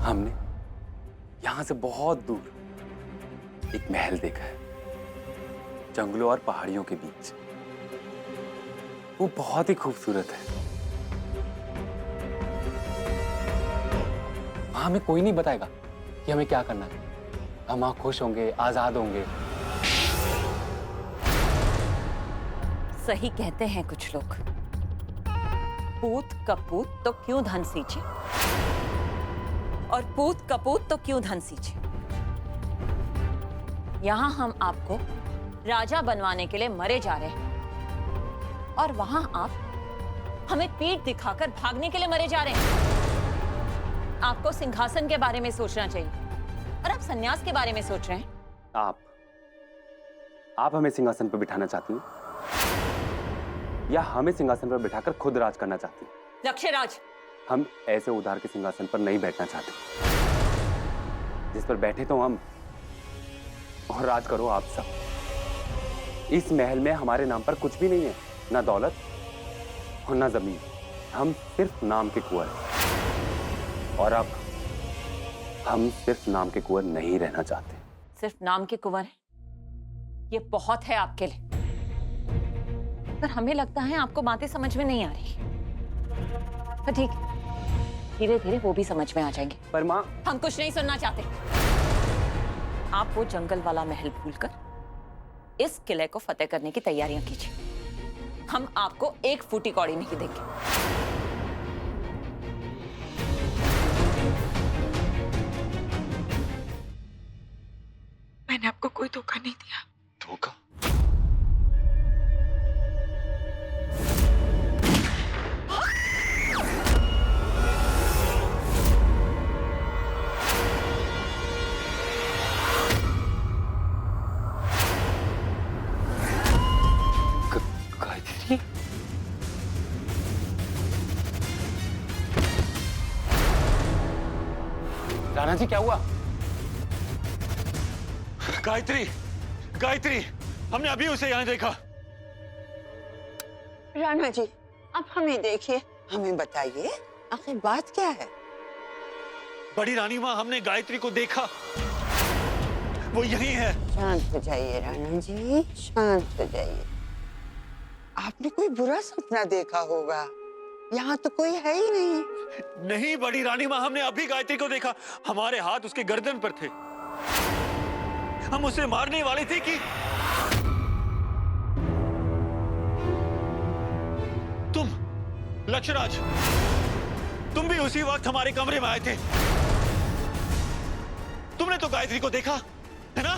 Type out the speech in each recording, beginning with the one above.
हमने यहां से बहुत दूर एक महल देखा है, जंगलों और पहाड़ियों के बीच। वो बहुत ही खूबसूरत है। वहां हमें कोई नहीं बताएगा कि हमें क्या करना है। हम वहां खुश होंगे, आजाद होंगे। सही कहते हैं कुछ लोग, पूत कपूत तो क्यों धन सींचे, और पूत कपूत तो क्यों धन सींचे। यहां हम आपको राजा बनवाने के लिए मरे जा रहे हैं, और वहां आप हमें पीठ दिखाकर भागने के लिए मरे जा रहे हैं। आपको सिंहासन के बारे में सोचना चाहिए, और आप सन्यास के बारे में सोच रहे हैं। आप हमें सिंहासन पर बिठाना चाहती हैं, या हमें सिंहासन पर बिठाकर खुद राज करना चाहती हैं? लक्ष्यराज, हम ऐसे उधार के सिंहासन पर नहीं बैठना चाहते, जिस पर बैठे तो हम और राज करो आप सब। इस महल में हमारे नाम पर कुछ भी नहीं है, ना दौलत और ना जमीन। हम सिर्फ नाम के कुंवर हैं, और अब हम सिर्फ नाम के कुंवर नहीं रहना चाहते। सिर्फ नाम के कुंवर हैं, ये बहुत है आपके लिए। पर हमें लगता है आपको बातें समझ में नहीं आ रही। पर ठीक, धीरे धीरे वो भी समझ में आ जाएंगे। पर माँ, हम कुछ नहीं सुनना चाहते। आप वो जंगल वाला महल भूलकर इस किले को फतेह करने की तैयारियां कीजिए। हम आपको एक फूटी कौड़ी नहीं देंगे। मैंने आपको कोई धोखा नहीं दिया। धोखा? गायत्री, राणा जी क्या हुआ? गायत्री, गायत्री, हमने अभी उसे यहाँ देखा। राणा जी, अब हमें देखिए, हमें बताइए आखिर बात क्या है? बड़ी रानी माँ, हमने गायत्री को देखा, वो यही है। शांत हो जाइए राणा जी, शांत हो जाइए। आपने कोई बुरा सपना देखा होगा, यहाँ तो कोई है ही नहीं। नहीं बड़ी रानी माँ, हमने अभी गायत्री को देखा। हमारे हाथ उसके गर्दन पर थे, हम उसे मारने वाले थे कि तुम लक्ष्यराज, तुम भी उसी वक्त हमारे कमरे में आए थे। तुमने तो गायत्री को देखा है ना?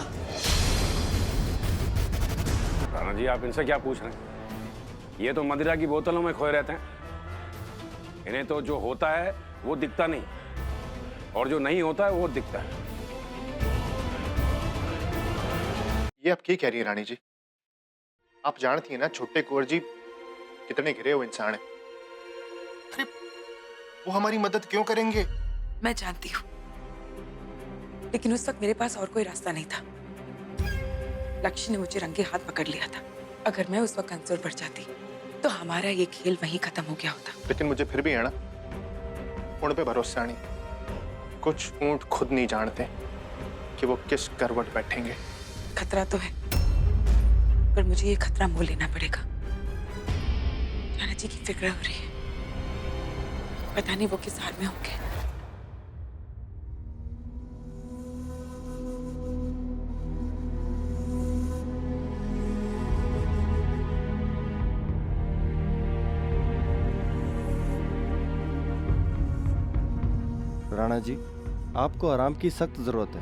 राणा जी, आप इनसे क्या पूछ रहे हैं? ये तो मदिरा की बोतलों में खोए रहते हैं। इन्हें तो जो होता है वो दिखता नहीं, और जो नहीं होता है वो दिखता है। ये आप क्या कह रही है रानी जी? आप जानती हैं ना छोटे कुंवर जी कितने घिरे हुए इंसान हैं। अरे वो हमारी मदद क्यों करेंगे? मैं जानती हूँ, लेकिन उस वक्त मेरे पास और कोई रास्ता नहीं था। लक्ष्य ने मुझे रंगे हाथ पकड़ लिया था। अगर मैं उस वक्त कमजोर पड़ जाती तो हमारा ये खेल वहीं खत्म हो गया होता। लेकिन मुझे फिर भी है ना, उन पे भरोसा नहीं। कुछ ऊंट खुद नहीं जानते कि वो किस करवट बैठेंगे। खतरा तो है, पर मुझे ये खतरा मोल लेना पड़ेगा। राणा जी की फिक्र हो रही है, पता नहीं वो किस हाल में होंगे। राणा जी, आपको आराम की सख्त जरूरत है।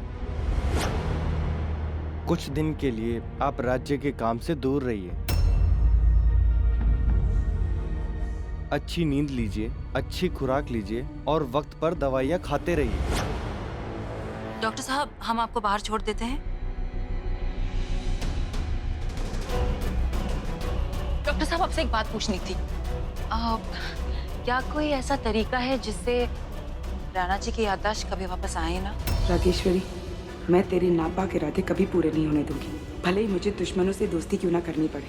कुछ दिन के लिए आप राज्य के काम से दूर रहिए। अच्छी नींद लीजिए, अच्छी खुराक लीजिए और वक्त पर दवाइयाँ खाते रहिए। डॉक्टर साहब, हम आपको बाहर छोड़ देते हैं। डॉक्टर साहब, आपसे एक बात पूछनी थी। क्या कोई ऐसा तरीका है जिससे राणा जी की याददाश्त कभी वापस आए ना? रागेश्वरी, मैं तेरे नापाक इरादे कभी पूरे नहीं होने दूंगी, भले ही मुझे दुश्मनों से दोस्ती क्यों ना करनी पड़े।